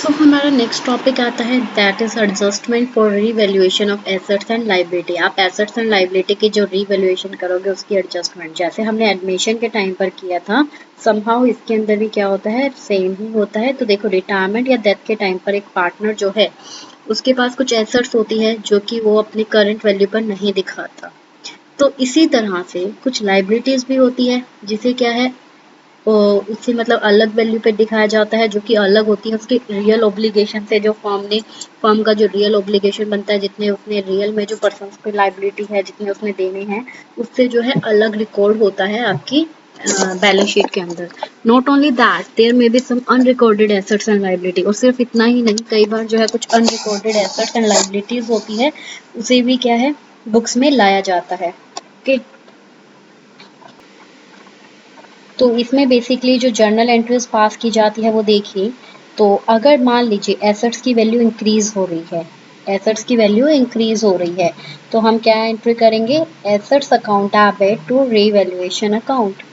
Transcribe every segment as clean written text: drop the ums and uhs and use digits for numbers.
सो हमारा next topic आता है that is adjustment for revaluation of assets and liability. आप एसेट्स एंड लायबिलिटी की जो रीवैल्यूएशन करोगे उसकी एडजस्टमेंट जैसे हमने एडमिशन के टाइम पर किया था समहाउ इसके अंदर भी क्या होता है सेम ही होता है। तो देखो रिटायरमेंट या डेथ के टाइम पर एक पार्टनर जो है उसके पास कुछ एसेट्स होती है जो कि वो अपनी करंट वैल्यू पर नहीं दिखाता। तो इसी तरह से कुछ लायबिलिटीज भी होती है जिसे क्या है उससे मतलब अलग वैल्यू पे दिखाया जाता है जो कि अलग होती है उसकी रियल ऑब्लिगेशन से। जो फर्म का जो रियल ऑब्लिगेशन बनता है जितने उसने रियल में जो पर्सन पे लाइबिलिटी है जितने उसने देने हैं उससे जो है अलग रिकॉर्ड होता है आपकी बैलेंस शीट के अंदर। Not only that there may be some unrecorded assets and liability. और सिर्फ इतना ही नहीं कई बार जो है कुछ अनरिकॉर्डेड एसेट्स एंड लाइबिलिटीज होती है उसे भी क्या है बुक्स में लाया जाता है। ओके तो इसमें बेसिकली जो जर्नल एंट्रीज पास की जाती है वो देखिए। तो अगर मान लीजिए एसेट्स की वैल्यू इंक्रीज हो रही है एसेट्स की वैल्यू इंक्रीज हो रही है तो हम क्या एंट्री करेंगे assets account debit to revaluation account.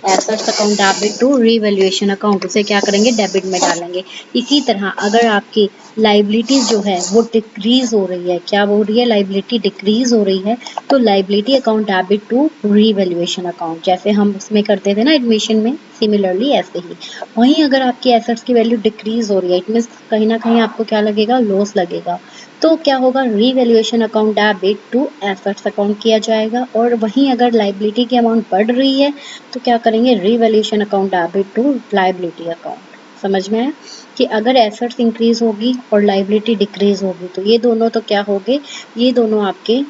Assets account debit to revaluation account उसे क्या करेंगे डेबिट में डालेंगे। इसी तरह अगर आपकी लाइबिलिटीज जो है वो डिक्रीज हो रही है क्या हो रही है लाइबिलिटी डिक्रीज हो रही है तो liability account debit to revaluation account जैसे हम उसमें करते थे ना एडमिशन में सिमिलरली ऐसे ही। वहीं अगर आपकी एसेट्स की वैल्यू डिक्रीज हो रही है इट मीन्स कहीं ना कहीं आपको क्या लगेगा लॉस लगेगा तो क्या होगा revaluation account debit to assets account किया जाएगा। और वहीं अगर लाइबिलिटी की अमाउंट बढ़ रही है तो क्या करेंगे revaluation account debit to liability account. समझ में आया कि अगर एसेट्स इंक्रीज होगी और लाइबिलिटी डिक्रीज होगी तो ये दोनों तो क्या होंगे ये दोनों आपके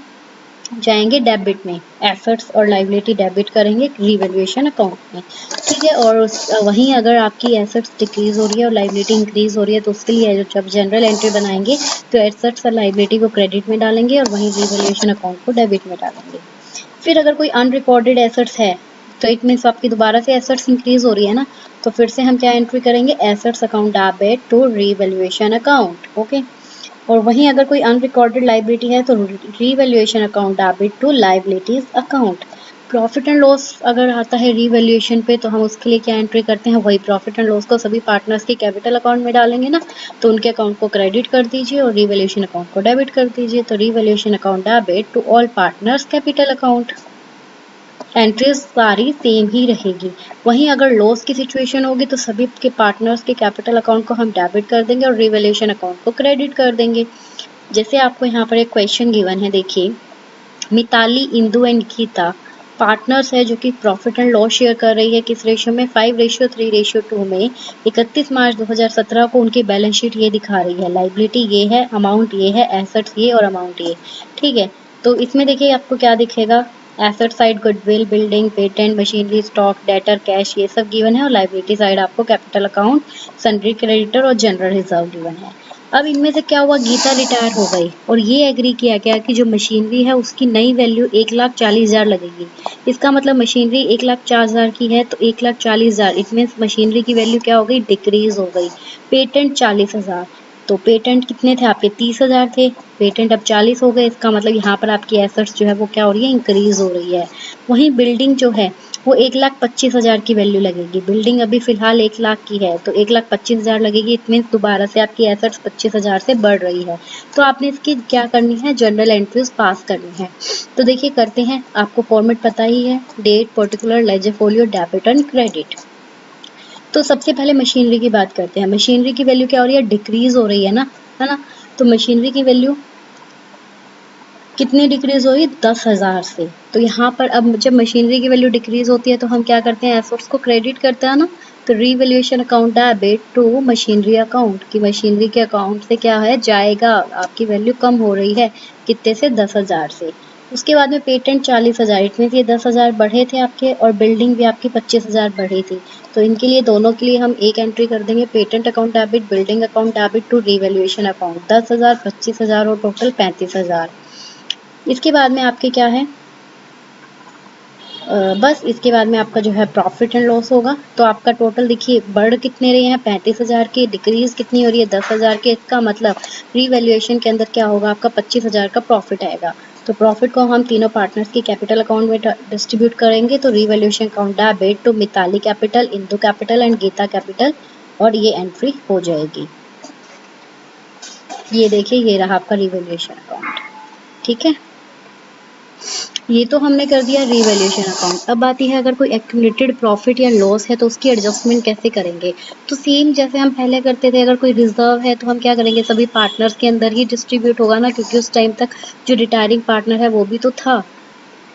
जाएंगे डेबिट में। एसेट्स और लाइबिलिटी डेबिट करेंगे रिवैल्यूएशन अकाउंट में। ठीक है और वहीं अगर आपकी एसेट्स डिक्रीज हो रही है और लाइबिलिटी इंक्रीज हो रही है तो उसके लिए जब जनरल एंट्री बनाएंगे तो एसेट्स और लाइबिलिटी को क्रेडिट में डालेंगे और वहीं रिवैल्यूएशन अकाउंट को डेबिट में डालेंगे। फिर अगर कोई अनरिकॉर्डेड एसेट्स है तो इट मीन्स आपकी दोबारा से एसेट्स इंक्रीज हो रही है ना तो फिर से हम क्या एंट्री करेंगे assets account debit to revaluation account. Okay और वहीं अगर कोई अनरिकॉर्डेड लाइबिलिटी है तो revaluation account debit to liabilities account. Profit and loss अगर आता है रीवैल्यूएशन पे तो हम उसके लिए क्या एंट्री करते हैं वही प्रॉफिट एंड लॉस को सभी पार्टनर्स के कैपिटल अकाउंट में डालेंगे ना तो उनके अकाउंट को क्रेडिट कर दीजिए और रीवैल्यूएशन अकाउंट को डेबिट कर दीजिए। तो revaluation account debit to all partners capital account. Entries सारी सेम ही रहेगी। वहीं अगर लॉस की सिचुएशन होगी तो सभी के पार्टनर्स के कैपिटल अकाउंट को हम डेबिट कर देंगे और रिवैल्यूएशन अकाउंट को क्रेडिट कर देंगे। जैसे आपको यहाँ पर एक क्वेश्चन गिवन है देखिए मिताली इंदु एंड गीता पार्टनर्स है जो कि प्रॉफिट एंड लॉस शेयर कर रही है किस रेशियो में 5:3:2 में। 31 मार्च 2017 को उनकी बैलेंस शीट ये दिखा रही है लाइबिलिटी ये है अमाउंट ये है एसेट्स ये और अमाउंट ये। ठीक है तो इसमें देखिए आपको क्या दिखेगा asset side goodwill building patent machinery stock debtor cash ये सब गिवन है और लाइबिलिटी साइड आपको कैपिटल अकाउंट सन्ड्री क्रेडिटर और जनरल रिजर्व गिवन है। अब इनमें से क्या हुआ गीता रिटायर हो गई और ये एग्री किया गया कि जो मशीनरी है उसकी नई वैल्यू 1,40,000 लगेगी। इसका मतलब मशीनरी 1,40,000 की है तो 1,40,000 इट मीन्स मशीनरी की वैल्यू क्या हो गई डिक्रीज हो गई। पेटेंट 40,000 तो पेटेंट कितने थे आपके 30,000 थे पेटेंट अब 40 हो गए इसका मतलब यहाँ पर आपकी एसेट्स जो है वो क्या हो रही है इंक्रीज हो रही है। वहीं बिल्डिंग जो है वो 1,25,000 की वैल्यू लगेगी। बिल्डिंग अभी फिलहाल 1,00,000 की है तो 1,25,000 लगेगी इट मीन्स दोबारा से आपकी एसेट्स 25,000 से बढ़ रही है। तो आपने इसकी क्या करनी है जनरल एंट्रीज पास करनी है। तो देखिए करते हैं आपको फॉर्मेट पता ही है date particular ledger folio debit and credit. तो सबसे पहले मशीनरी की बात करते हैं। मशीनरी की वैल्यू क्या हो रही है डिक्रीज हो रही है ना। तो मशीनरी की वैल्यू कितनी डिक्रीज हो रही है 10,000 से। तो यहाँ पर अब जब मशीनरी की वैल्यू डिक्रीज होती है तो हम क्या करते हैं एसेट्स को क्रेडिट करते हैं ना। तो revaluation account debit to machinery account की मशीनरी के अकाउंट से क्या है जाएगा आपकी वैल्यू कम हो रही है कितने से 10,000 से। उसके बाद में पेटेंट 40,000 इतने ये 10,000 बढ़े थे आपके और बिल्डिंग भी आपकी 25,000 बढ़ी थी। तो इनके लिए दोनों के लिए हम एक एंट्री कर देंगे patent account debit building account debit to revaluation account 10,000 25,000 और टोटल 35,000। इसके बाद में आपके क्या है बस इसके बाद में आपका जो है प्रॉफिट एंड लॉस होगा। तो आपका टोटल देखिए बढ़ कितने रहे हैं 35,000 की डिक्रीज कितनी हो रही है 10,000 के। इसका मतलब रीवैल्यूएशन के अंदर क्या होगा आपका 25,000 का प्रॉफिट आएगा। तो प्रॉफिट को हम तीनों पार्टनर्स की कैपिटल अकाउंट में डिस्ट्रीब्यूट करेंगे। तो revaluation account debit to Mitali capital Indu capital and Geeta capital और ये एंट्री हो जाएगी। ये देखिए, ये रहा आपका रिवैल्यूएशन अकाउंट। ठीक है, ये तो हमने कर दिया रिवैल्यूएशन अकाउंट। अब आती है अगर कोई एक्यूमुलेटेड प्रॉफिट या लॉस है तो उसकी एडजस्टमेंट कैसे करेंगे। तो सेम जैसे हम पहले करते थे, अगर कोई रिजर्व है तो हम क्या करेंगे, सभी पार्टनर्स के अंदर ही डिस्ट्रीब्यूट होगा ना, क्योंकि उस टाइम तक जो रिटायरिंग पार्टनर है वो भी तो था,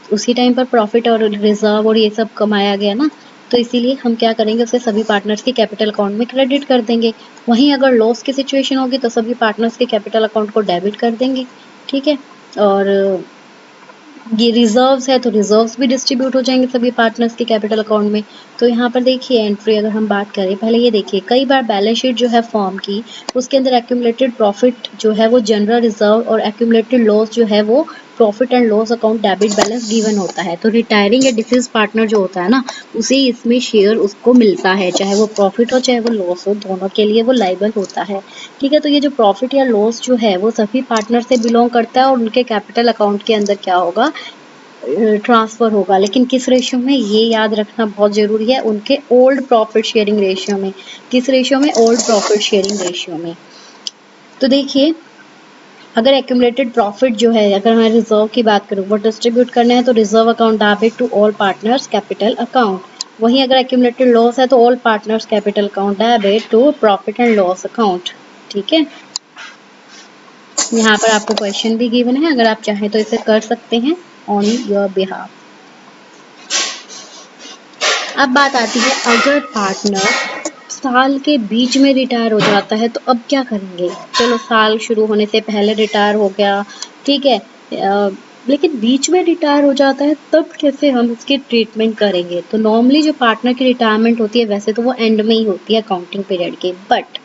उसी टाइम पर प्रॉफिट और रिजर्व और ये सब कमाया गया ना, तो इसीलिए हम क्या करेंगे, उसे सभी पार्टनर्स के कैपिटल अकाउंट में क्रेडिट कर देंगे। वहीं अगर लॉस की सिचुएशन होगी तो सभी पार्टनर्स के कैपिटल अकाउंट को डेबिट कर देंगे। ठीक है, और ये रिजर्व्स है तो रिजर्व्स भी डिस्ट्रीब्यूट हो जाएंगे सभी पार्टनर्स के कैपिटल अकाउंट में। तो यहाँ पर देखिए एंट्री अगर हम बात करें, पहले ये देखिए, कई बार बैलेंस शीट जो है फॉर्म की, उसके अंदर एक्यूमुलेटेड प्रॉफिट जो है वो जनरल रिजर्व और एक्यूमुलेटेड लॉस जो है वो profit and loss account debit balance given होता है। तो रिटायरिंग या डिफेंस पार्टनर जो होता है ना, उसे इसमें शेयर उसको मिलता है, चाहे वो प्रॉफिट हो चाहे वो लॉस हो, दोनों के लिए वो लाइबल होता है। ठीक है, तो ये जो प्रॉफिट या लॉस जो है वो सभी पार्टनर से बिलोंग करता है और उनके कैपिटल अकाउंट के अंदर क्या होगा, ट्रांसफर होगा। लेकिन किस रेशियो में, ये याद रखना बहुत जरूरी है, उनके ओल्ड प्रॉफिट शेयरिंग रेशियो में। किस रेशियो में, ओल्ड प्रॉफिट शेयरिंग रेशियो में। तो देखिए, अगर एक्यूमुलेटेड प्रॉफिट जो है, अगर मैं रिजर्व की बात करूँ, वो डिस्ट्रीब्यूट करना है तो reserve account debit to all partners capital account. वहीं अगर एक्यूमुलेटेड लॉस है तो all partners capital account debit to profit and loss account. ठीक है, यहाँ पर आपको क्वेश्चन भी गिवन है, अगर आप चाहें तो इसे कर सकते हैं ऑन योर बिहाफ। अब बात आती है, अगर पार्टनर साल के बीच में रिटायर हो जाता है तो अब क्या करेंगे। चलो, साल शुरू होने से पहले रिटायर हो गया, ठीक है, लेकिन बीच में रिटायर हो जाता है, तब कैसे हम उसकी ट्रीटमेंट करेंगे। तो नॉर्मली जो पार्टनर की रिटायरमेंट होती है, वैसे तो वो एंड में ही होती है अकाउंटिंग पीरियड के, बट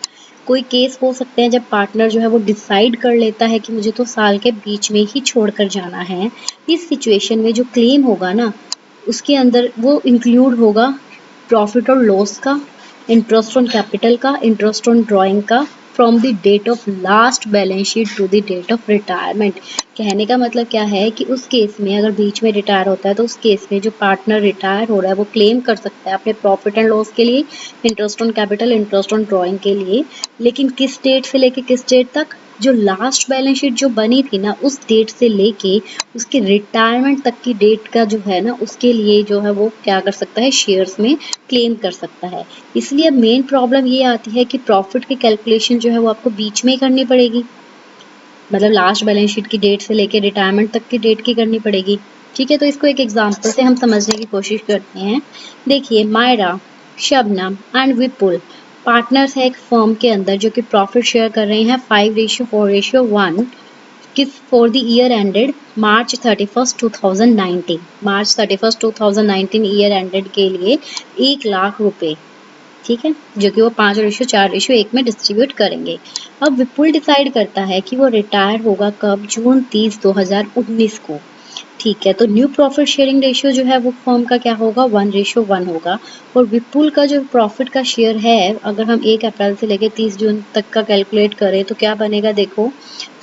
कोई केस हो सकते हैं जब पार्टनर जो है वो डिसाइड कर लेता है कि मुझे तो साल के बीच में ही छोड़कर जाना है। इस सिचुएशन में जो क्लेम होगा ना, उसके अंदर वो इंक्लूड होगा प्रॉफिट और लॉस का, इंटरेस्ट ऑन कैपिटल का, इंटरेस्ट ऑन ड्राइंग का, from the date of last balance sheet to the date of retirement. कहने का मतलब क्या है कि उस केस में अगर बीच में रिटायर होता है तो उस केस में जो पार्टनर रिटायर हो रहा है वो क्लेम कर सकता है अपने प्रॉफिट एंड लॉस के लिए, interest on capital, interest on drawing के लिए। लेकिन किस डेट से लेके किस डेट तक, जो लास्ट बैलेंस शीट जो बनी थी ना, उस डेट से लेके उसके रिटायरमेंट तक की डेट का जो है ना, उसके लिए जो है वो क्या कर सकता है, शेयर्स में क्लेम कर सकता है। इसलिए अब मेन प्रॉब्लम ये आती है कि प्रॉफिट की कैलकुलेशन जो है वो आपको बीच में ही करनी पड़ेगी, मतलब लास्ट बैलेंस शीट की डेट से लेके रिटायरमेंट तक की डेट की करनी पड़ेगी। ठीक है, तो इसको एक एग्जांपल से हम समझने की कोशिश करते हैं। देखिए, मायरा, शबनम एंड विपुल पार्टनर्स है एक फर्म के अंदर, जो कि प्रॉफिट शेयर कर रहे हैं 5:4:1 किस for the year ended March 31st 2019। March 31st 2019 year ended के लिए 1,00,000 रुपए, ठीक है, जो कि वो 5:4:1 में डिस्ट्रीब्यूट करेंगे। अब विपुल डिसाइड करता है कि वो रिटायर होगा कब, जून 30 2019 को। ठीक है, तो न्यू प्रॉफिट शेयरिंग रेशियो जो है वो फर्म का क्या होगा, 1:1 होगा। और विपुल का जो प्रॉफिट का शेयर है, अगर हम 1 अप्रैल से लेकर 30 जून तक का कैलकुलेट करें तो क्या बनेगा, देखो,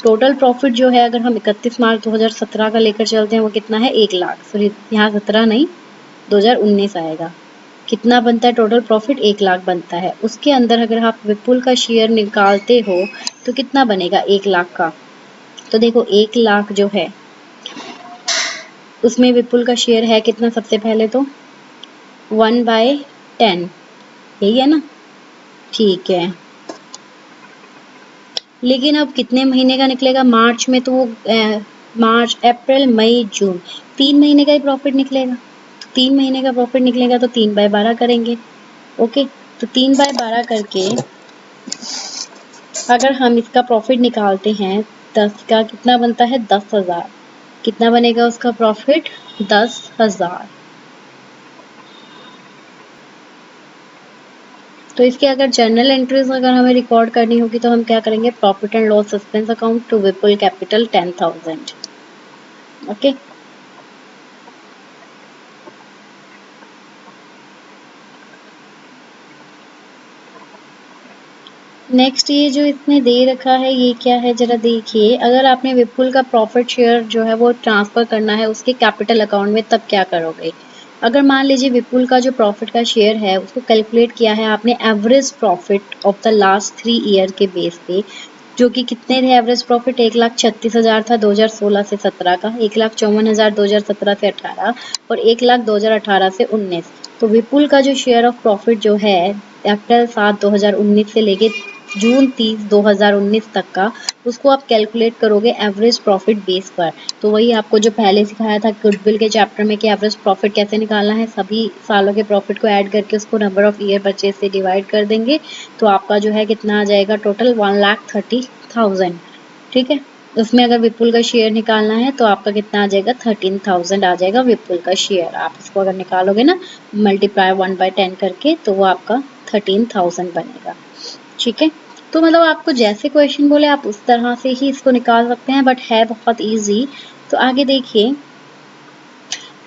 टोटल प्रॉफिट जो है अगर हम 31 मार्च 2017 का लेकर चलते हैं वो कितना है, 1,00,000। सॉरी, यहाँ 17 नहीं, 2019 आएगा। कितना बनता है टोटल प्रॉफिट, 1,00,000 बनता है। उसके अंदर अगर आप विपुल का शेयर निकालते हो तो कितना बनेगा, 1,00,000 का। तो देखो, 1,00,000 जो है उसमें विपुल का शेयर है कितना, सबसे पहले तो 1/10, यही है ना। ठीक है, लेकिन अब कितने महीने का निकलेगा, मार्च में तो वो मार्च अप्रैल मई जून 3 महीने का ही प्रॉफिट निकलेगा। तो 3 महीने का प्रॉफिट निकलेगा तो 3/12 करेंगे। ओके, तो 3/12 करके अगर हम इसका प्रॉफिट निकालते हैं, 10 का कितना बनता है, 10,000। कितना बनेगा उसका प्रॉफिट, 10,000। तो इसके अगर जर्नल एंट्रीज अगर हमें रिकॉर्ड करनी होगी तो हम क्या करेंगे, profit and loss suspense account to Vipul capital 10,000। Okay, next ये जो इसने दे रखा है ये क्या है, जरा देखिए। अगर आपने विपुल का प्रॉफिट शेयर जो है वो ट्रांसफर करना है उसके कैपिटल अकाउंट में, तब क्या करोगे। अगर मान लीजिए विपुल का जो प्रॉफिट का शेयर है उसको कैलकुलेट किया है आपने average profit of the last 3 year के बेस पे, जो कि कितने थे एवरेज प्रॉफिट, 1,36,000 था 2016 से 17 का, 1,54,000 2017 से 18 और 1,00,000 2018 से 19। तो विपुल का जो शेयर ऑफ प्रॉफिट जो है अप्रैल 7 2019 से लेके जून 30 2019 तक का, उसको आप कैलकुलेट करोगे एवरेज प्रॉफिट बेस पर। तो वही आपको जो पहले सिखाया था गुडविल के चैप्टर में कि एवरेज प्रॉफिट कैसे निकालना है, सभी सालों के प्रॉफिट को ऐड करके उसको नंबर ऑफ ईयर परचेज से डिवाइड कर देंगे, तो आपका जो है कितना आ जाएगा टोटल 1,30,000। ठीक है, उसमें अगर विपुल का शेयर निकालना है तो आपका कितना आ जाएगा 13,000 आ जाएगा विपुल का शेयर। आप इसको अगर निकालोगे ना मल्टीप्लाई 1/10 करके, तो वो आपका 13,000 बनेगा। ठीक है, तो मतलब आपको जैसे क्वेश्चन बोले आप उस तरह से ही इसको निकाल सकते हैं, बट है बहुत इजी। तो आगे देखिए,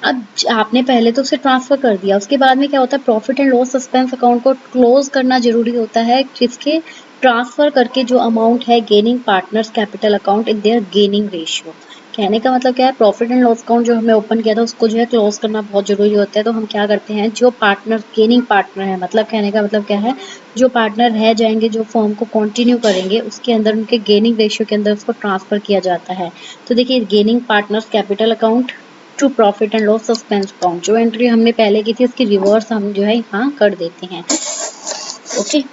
अब आपने पहले तो उसे ट्रांसफर कर दिया, उसके बाद में क्या होता है, profit and loss suspense account को क्लोज करना जरूरी होता है, किसके, ट्रांसफर करके जो अमाउंट है gaining partners capital account in their gaining ratio. कहने का मतलब क्या है, प्रॉफिट एंड लॉस अकाउंट जो हमने ओपन किया था उसको जो है क्लोज करना बहुत जरूरी होता है। तो हम क्या करते हैं, जो पार्टनर गेनिंग पार्टनर है, मतलब कहने का मतलब क्या है, जो पार्टनर रह जाएंगे जो फर्म को कंटिन्यू करेंगे, उसके अंदर उनके गेनिंग रेशियो के अंदर उसको ट्रांसफर किया जाता है। तो देखिए, gaining partners capital account to profit and loss suspense account, जो एंट्री हमने पहले की थी उसकी रिवर्स हम जो है यहाँ कर देते हैं। ओके,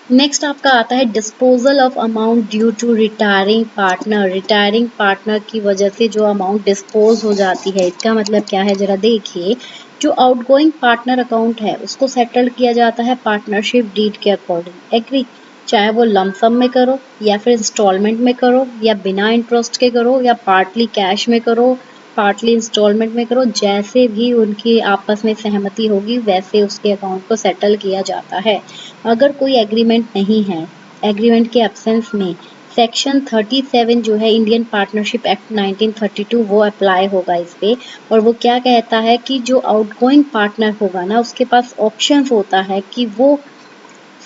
नेक्स्ट आपका आता है disposal of amount due to retiring partner. Retiring partner की वजह से जो अमाउंट डिस्पोज हो जाती है, इसका मतलब क्या है जरा देखिए, जो आउटगोइंग पार्टनर अकाउंट है उसको सेटल किया जाता है पार्टनरशिप डीड के अकॉर्डिंग। एग्री, चाहे वो लमसम में करो या फिर इंस्टॉलमेंट में करो या बिना इंटरेस्ट के करो या पार्टली कैश में करो, पार्टली इंस्टॉलमेंट में करो, जैसे भी उनकी आपस में सहमति होगी वैसे उसके अकाउंट को सेटल किया जाता है। अगर कोई एग्रीमेंट नहीं है, एग्रीमेंट के एब्सेंस में सेक्शन 37 जो है इंडियन पार्टनरशिप एक्ट 1932 वो अप्लाई होगा इस पे। और वो क्या कहता है कि जो आउटगोइंग पार्टनर होगा ना, उसके पास ऑप्शन होता है कि वो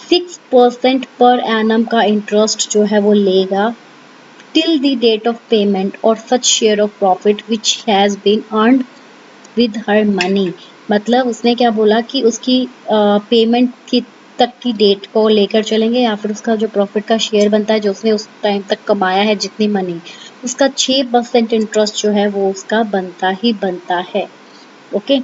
6% पर एनम का इंटरेस्ट जो है वो लेगा till the date of payment or such share of profit which has been earned with her money। मतलब उसने क्या बोला कि उसकी पेमेंट की तक की डेट को लेकर चलेंगे, या फिर उसका जो प्रॉफिट का शेयर बनता है जो उसने उस टाइम तक कमाया है जितनी मनी, उसका 6% इंटरेस्ट जो है वो उसका बनता ही बनता है। ओके,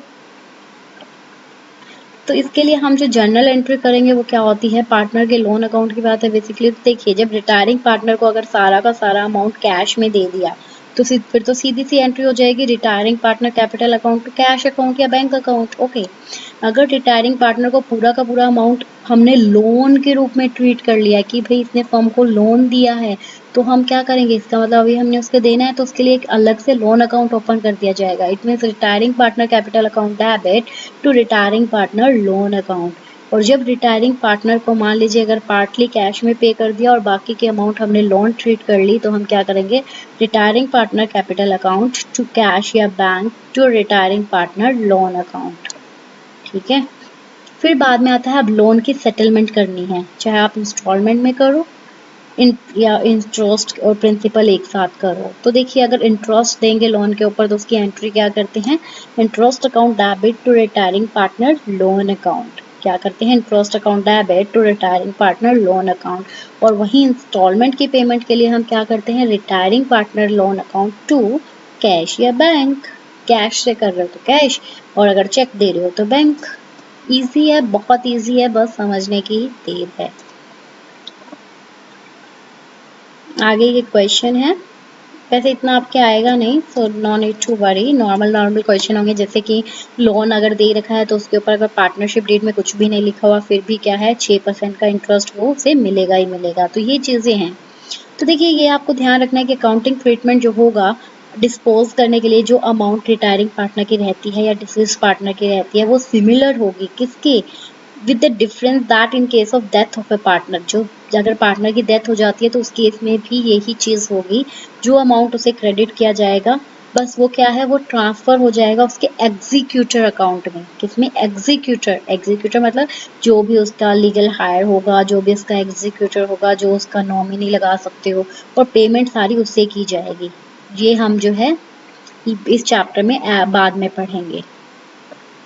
तो इसके लिए हम जो जर्नल एंट्री करेंगे वो क्या होती है, पार्टनर के लोन अकाउंट की बात है बेसिकली। तो देखिए, जब रिटायरिंग पार्टनर को अगर सारा का सारा अमाउंट कैश में दे दिया, तो फिर तो सीधी सी एंट्री हो जाएगी retiring partner capital account to cash account या बैंक अकाउंट। ओके, अगर रिटायरिंग पार्टनर को पूरा का पूरा अमाउंट हमने लोन के रूप में ट्रीट कर लिया कि भाई इसने फर्म को लोन दिया है, तो हम क्या करेंगे, इसका मतलब अभी हमने उसके देना है तो उसके लिए एक अलग से लोन अकाउंट ओपन कर दिया जाएगा। It means retiring partner capital account debit to retiring partner loan account. और जब रिटायरिंग पार्टनर को मान लीजिए अगर पार्टली कैश में पे कर दिया और बाकी के अमाउंट हमने लोन ट्रीट कर ली, तो हम क्या करेंगे, retiring partner capital account to cash या bank to retiring partner loan account. ठीक है, फिर बाद में आता है अब लोन की सेटलमेंट करनी है, चाहे आप इंस्टॉलमेंट में करो या इंटरेस्ट और प्रिंसिपल एक साथ करो। तो देखिए, अगर इंटरेस्ट देंगे लोन के ऊपर तो उसकी एंट्री क्या करते हैं, interest account debit to retiring partner loan account. क्या करते हैं, interest account debit to retiring partner loan account. और वहीं इंस्टॉलमेंट की पेमेंट के लिए हम क्या करते हैं, retiring partner loan account to cash या बैंक। कैश से कर रहे हो तो कैश, और अगर चेक दे रहे हो तो बैंक। इजी है, बहुत इजी है, बस समझने की देर है। आगे ये क्वेश्चन है, वैसे इतना आपके आएगा नहीं, so no need to worry, normal question होंगे, जैसे कि लोन अगर दे रखा है तो उसके ऊपर अगर पार्टनरशिप डेट में कुछ भी नहीं लिखा हुआ फिर भी क्या है 6% का इंटरेस्ट वो उसे मिलेगा ही मिलेगा। तो ये चीज़ें हैं। तो देखिए, ये आपको ध्यान रखना है कि अकाउंटिंग ट्रीटमेंट जो होगा डिस्पोज करने के लिए जो अमाउंट रिटायरिंग पार्टनर की रहती है या डिसीज पार्टनर की रहती है वो सिमिलर होगी किसके, with the difference that in case of death of A partner, जो अगर पार्टनर की डेथ हो जाती है तो उस केस में भी यही चीज़ होगी, जो अमाउंट उसे क्रेडिट किया जाएगा बस वो क्या है, वो ट्रांसफर हो जाएगा उसके एग्जीक्यूटर अकाउंट में। किसमें, एग्जीक्यूटर। एग्जीक्यूटर मतलब जो भी उसका लीगल हायर होगा, जो भी उसका एग्जीक्यूटर होगा, जो उसका नॉमिनी लगा सकते हो, और पेमेंट सारी उससे की जाएगी। ये हम जो है इस चैप्टर में बाद में पढ़ेंगे।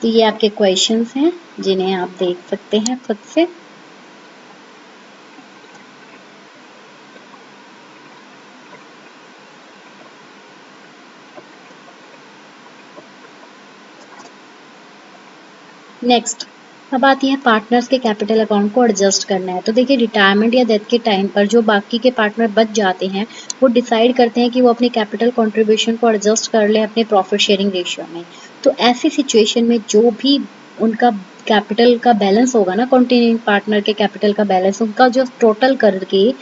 तो ये आपके क्वेश्चंस हैं जिन्हें आप देख सकते हैं खुद से। नेक्स्ट, अब आती है पार्टनर्स के कैपिटल अकाउंट को एडजस्ट करना है। तो देखिए रिटायरमेंट या डेथ के टाइम पर जो बाकी के पार्टनर बच जाते हैं वो डिसाइड करते हैं कि वो अपनी कैपिटल कंट्रीब्यूशन को एडजस्ट कर ले अपने प्रॉफिट शेयरिंग रेशियो में। तो ऐसी सिचुएशन में जो भी उनका कैपिटल का बैलेंस होगा ना, कंटिन्यूइंग पार्टनर के कैपिटल का बैलेंस, उनका जो टोटल करके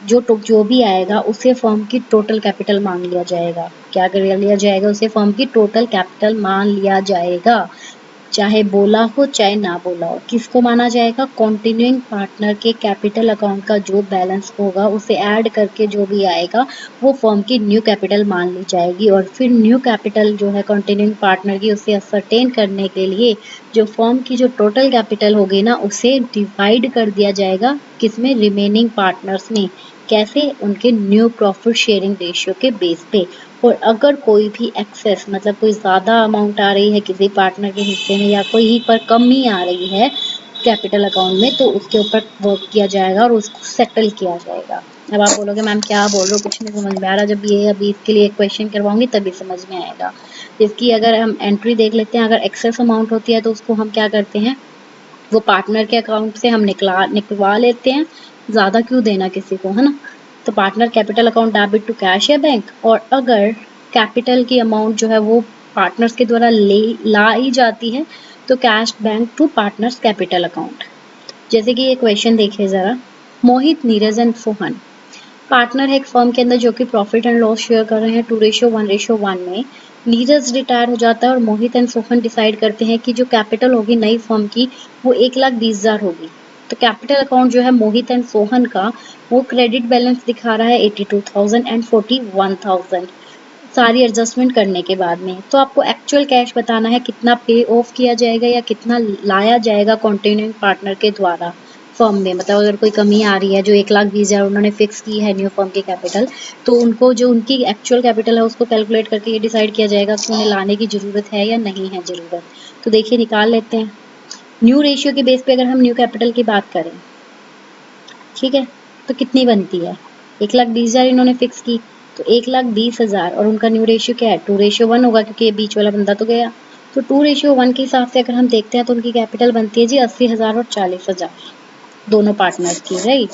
जो भी आएगा उसे फर्म की टोटल कैपिटल मान लिया जाएगा। क्या कर लिया जाएगा? उसे फर्म की टोटल कैपिटल मान लिया जाएगा, चाहे बोला हो चाहे ना बोला हो। किसको माना जाएगा? कंटिन्यूइंग पार्टनर के कैपिटल अकाउंट का जो बैलेंस होगा उसे ऐड करके जो भी आएगा वो फर्म की न्यू कैपिटल मान ली जाएगी। और फिर न्यू कैपिटल जो है कंटिन्यूइंग पार्टनर की, उसे असरटेन करने के लिए जो फर्म की जो टोटल कैपिटल होगी ना उसे डिवाइड कर दिया जाएगा किसमें? रिमेनिंग पार्टनर्स में। कैसे? उनके न्यू प्रॉफिट शेयरिंग रेशियो के बेस पे। और अगर कोई भी एक्सेस मतलब कोई ज़्यादा अमाउंट आ रही है किसी पार्टनर के हिस्से में या कोई पर कमी आ रही है कैपिटल अकाउंट में, तो उसके ऊपर वर्क किया जाएगा और उसको सेटल किया जाएगा। अब आप बोलोगे मैम क्या बोल रहे हो, कुछ नहीं समझ में आ रहा। जब ये अभी इसके लिए एक क्वेश्चन करवाऊंगी तभी समझ में आएगा। इसकी अगर हम एंट्री देख लेते हैं, अगर एक्सेस अमाउंट होती है तो उसको हम क्या करते हैं, वो पार्टनर के अकाउंट से हम निकलवा लेते हैं। ज़्यादा क्यों देना किसी को, है ना। तो partner capital account debit to cash या बैंक। और अगर कैपिटल की अमाउंट जो है वो पार्टनर्स के द्वारा लाई जाती है तो cash bank to partners capital account. जैसे कि ये क्वेश्चन देखिए ज़रा, मोहित, नीरज एंड सोहन पार्टनर है एक फर्म के अंदर जो कि प्रॉफिट एंड लॉस शेयर कर रहे हैं 2:1:1 में। नीरज रिटायर हो जाता है और मोहित एंड सोहन डिसाइड करते हैं कि जो कैपिटल होगी नई फर्म की वो 1,20,000 होगी। तो कैपिटल अकाउंट जो है मोहित एंड सोहन का वो क्रेडिट बैलेंस दिखा रहा है 82,000 एंड 41,000 सारी एडजस्टमेंट करने के बाद में। तो आपको एक्चुअल कैश बताना है कितना पे ऑफ किया जाएगा या कितना लाया जाएगा कंटिन्यूइंग पार्टनर के द्वारा फर्म में। मतलब अगर कोई कमी आ रही है, जो 1,20,000 उन्होंने फिक्स की है न्यू फर्म की कैपिटल, तो उनको जो उनकी एक्चुअल कैपिटल है उसको कैलकुलेट करके ये डिसाइड किया जाएगा कि उन्हें लाने की ज़रूरत है या नहीं है ज़रूरत। तो देखिए निकाल लेते हैं। न्यू रेशियो के बेस पे अगर हम न्यू कैपिटल की बात करें, ठीक है, तो कितनी बनती है? 1,20,000 इन्होंने फिक्स की, तो 1,20,000 और उनका न्यू रेशियो क्या है? 2:1 होगा क्योंकि ये बीच वाला बंदा तो गया। तो 2:1 के हिसाब से अगर हम देखते हैं तो उनकी कैपिटल बनती है जी 80,000 और 40,000 दोनों पार्टनर्स की, राइट।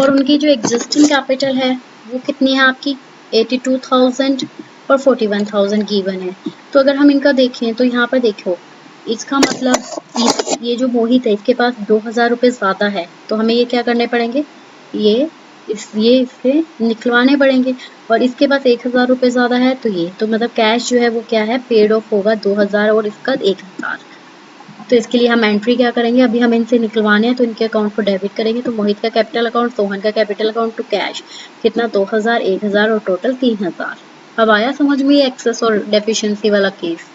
और उनकी जो एग्जिस्टिंग कैपिटल है वो कितनी है आपकी? 82,000 और 41,000 गिवन है। तो अगर हम इनका देखें तो यहाँ पर देखो, इसका मतलब ये जो मोहित है इसके पास 2,000 रुपये ज़्यादा है, तो हमें ये क्या करने पड़ेंगे, ये इससे निकलवाने पड़ेंगे। और इसके पास 1,000 रुपये ज़्यादा है, तो ये तो मतलब कैश जो है वो क्या है, पेड ऑफ होगा 2,000 और इसका 1,000। तो इसके लिए हम एंट्री क्या करेंगे, अभी हम इनसे निकलवाने हैं तो इनके अकाउंट को डेबिट करेंगे। तो मोहित का कैपिटल अकाउंट, सोहन का कैपिटल अकाउंट टू कैश कितना, 2,000, 1,000 और टोटल 3,000। अब आया समझ में ये एक्सेस और डेफिशिएंसी वाला केस।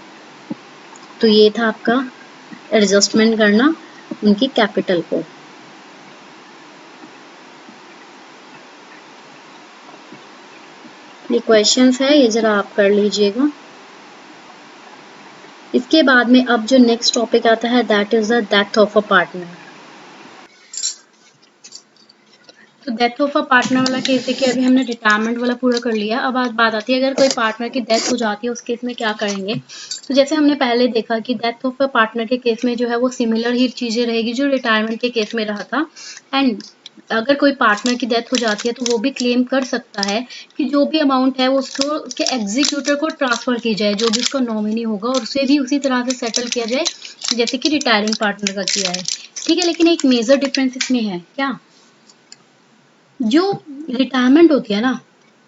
तो ये था आपका एडजस्टमेंट करना उनकी कैपिटल को। ये क्वेश्चंस है, ये जरा आप कर लीजिएगा। इसके बाद में अब जो नेक्स्ट टॉपिक आता है that is the death of a partner. तो डेथ ऑफ अ पार्टनर वाला केस देखिए, अभी हमने रिटायरमेंट वाला पूरा कर लिया। अब आज बात आती है अगर कोई पार्टनर की डेथ हो जाती है उस केस में क्या करेंगे। तो जैसे हमने पहले देखा कि डेथ ऑफ अ पार्टनर के केस में जो है वो सिमिलर ही चीज़ें रहेगी जो रिटायरमेंट के केस में रहा था। एंड अगर कोई पार्टनर की डेथ हो जाती है तो वो भी क्लेम कर सकता है कि जो भी अमाउंट है वो उसको उसके एग्जीक्यूटर को ट्रांसफर की जाए, जो भी उसका नॉमिनी होगा, और उसे भी उसी तरह से सेटल किया जाए जैसे कि रिटायरिंग पार्टनर का किया है। ठीक है, लेकिन एक मेजर डिफरेंस इसमें है क्या, जो रिटायरमेंट होती है ना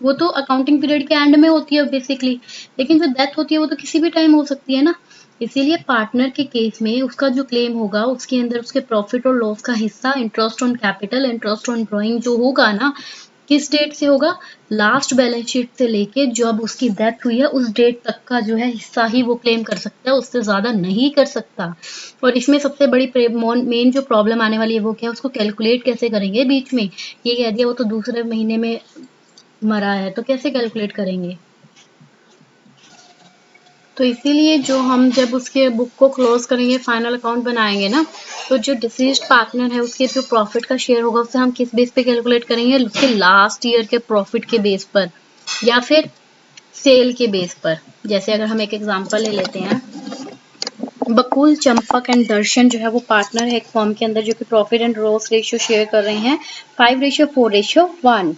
वो तो अकाउंटिंग पीरियड के एंड में होती है बेसिकली, लेकिन जो डेथ होती है वो तो किसी भी टाइम हो सकती है ना। इसीलिए पार्टनर के केस में उसका जो क्लेम होगा उसके अंदर उसके प्रॉफिट और लॉस का हिस्सा, interest on capital, interest on drawing जो होगा ना, किस डेट से होगा, लास्ट बैलेंस शीट से लेके जब उसकी डेथ हुई है उस डेट तक का जो है हिस्सा ही वो क्लेम कर सकता है, उससे ज्यादा नहीं कर सकता। और इसमें सबसे बड़ी मेन जो प्रॉब्लम आने वाली है वो क्या है, उसको कैलकुलेट कैसे करेंगे। बीच में ये कह दिया वो तो दूसरे महीने में मरा है, तो कैसे कैलकुलेट करेंगे। तो इसीलिए जो हम जब उसके बुक को क्लोज करेंगे, फाइनल अकाउंट बनाएंगे ना, तो जो डिसीज्ड पार्टनर है उसके जो प्रॉफिट का शेयर होगा उसे हम किस बेस पे कैलकुलेट करेंगे, उसके लास्ट ईयर के प्रॉफिट के बेस पर या फिर सेल के बेस पर। जैसे अगर हम एक एग्जांपल ले लेते हैं, बकुल, चंपक एंड दर्शन जो है वो पार्टनर है एक फर्म के अंदर, जो कि profit and loss ratio share कर रहे हैं 5:4:1।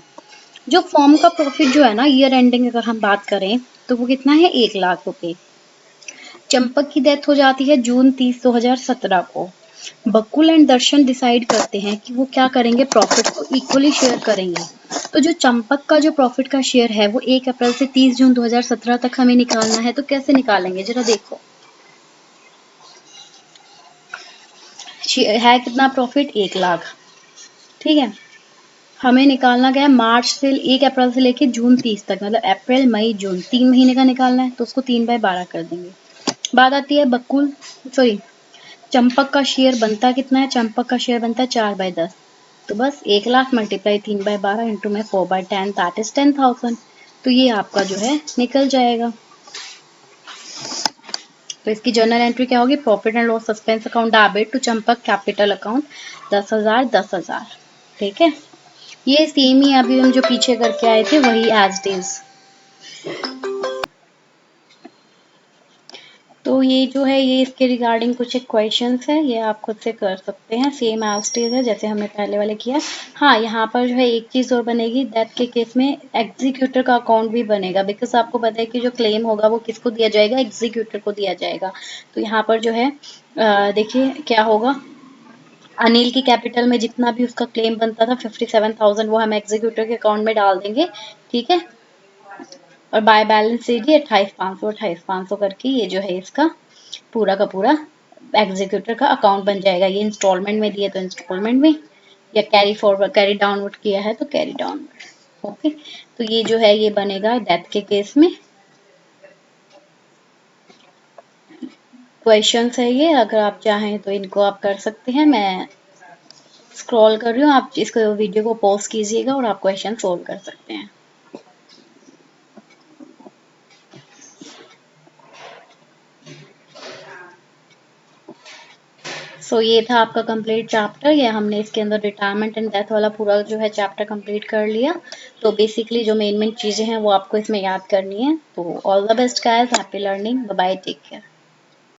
जो फर्म का प्रॉफिट जो है ना ईयर एंडिंग अगर हम बात करें तो वो कितना है, 1,00,000 रुपए। चंपक की डेथ हो जाती है जून 30, 2017 को। बकुल एंड दर्शन डिसाइड करते हैं कि वो क्या करेंगे, प्रॉफिट को इक्वली शेयर करेंगे। तो जो चंपक का जो प्रॉफिट का शेयर है वो 1 अप्रैल से 30 जून 2017 तक हमें निकालना है। तो कैसे निकालेंगे जरा देखो। है कितना प्रॉफिट, 1,00,000, ठीक है। हमें निकालना क्या है, मार्च से 1 अप्रैल से लेके जून 30 तक, मतलब अप्रैल मई जून 3 महीने का निकालना है। तो उसको 3/12 कर देंगे। बात आती है बकुल, सॉरी, चंपक का शेयर बनता कितना है, चंपक का शेयर बनता है 4/10। तो बस 1,00,000 मल्टीप्लाई 3/12 इंटू में 4/10, दैट इज 10,000। तो ये आपका जो है निकल जाएगा। तो इसकी जर्नल एंट्री क्या होगी, profit and loss suspense account debit to Champak capital account 10,000 10,000, ठीक है। ये सेम ही अभी हम जो पीछे करके आए थे वही एज इट इज। तो ये जो है ये इसके रिगार्डिंग कुछ एक क्वेश्चंस है, ये आप खुद से कर सकते हैं, सेम एज इट इज है जैसे हमने पहले वाले किया। हाँ, यहाँ पर जो है एक चीज़ और बनेगी, डेथ के केस में एग्जीक्यूटर का अकाउंट भी बनेगा, बिकॉज आपको पता है कि जो क्लेम होगा वो किसको दिया जाएगा, एग्जीक्यूटर को दिया जाएगा। तो यहाँ पर जो है देखिए क्या होगा, अनिल की कैपिटल में जितना भी उसका क्लेम बनता था 57,000 वो हम एग्जीक्यूटर के अकाउंट में डाल देंगे, ठीक है। और बाय बैलेंस शीट 28,500 28,500 करके ये जो है इसका पूरा का पूरा एग्जीक्यूटर का अकाउंट बन जाएगा। ये इंस्टॉलमेंट में दिए तो इंस्टॉलमेंट में, या कैरी फॉरवर्ड कैरी डाउनवर्ड किया है तो कैरी डाउनवर्ड, ओके। तो ये जो है ये बनेगा डेथ के केस में। क्वेश्चंस है ये, अगर आप चाहें तो इनको आप कर सकते हैं। मैं स्क्रॉल कर रही हूँ, आप इसको वीडियो को पॉज कीजिएगा और आप क्वेश्चन सोल्व कर सकते हैं। सो ये था आपका कंप्लीट चैप्टर, ये हमने इसके अंदर रिटायरमेंट एंड डेथ वाला पूरा जो है चैप्टर कंप्लीट कर लिया। तो बेसिकली जो मेन मेन चीज़ें हैं वो आपको इसमें याद करनी है। तो all the best guys, happy learning, bye bye, take care.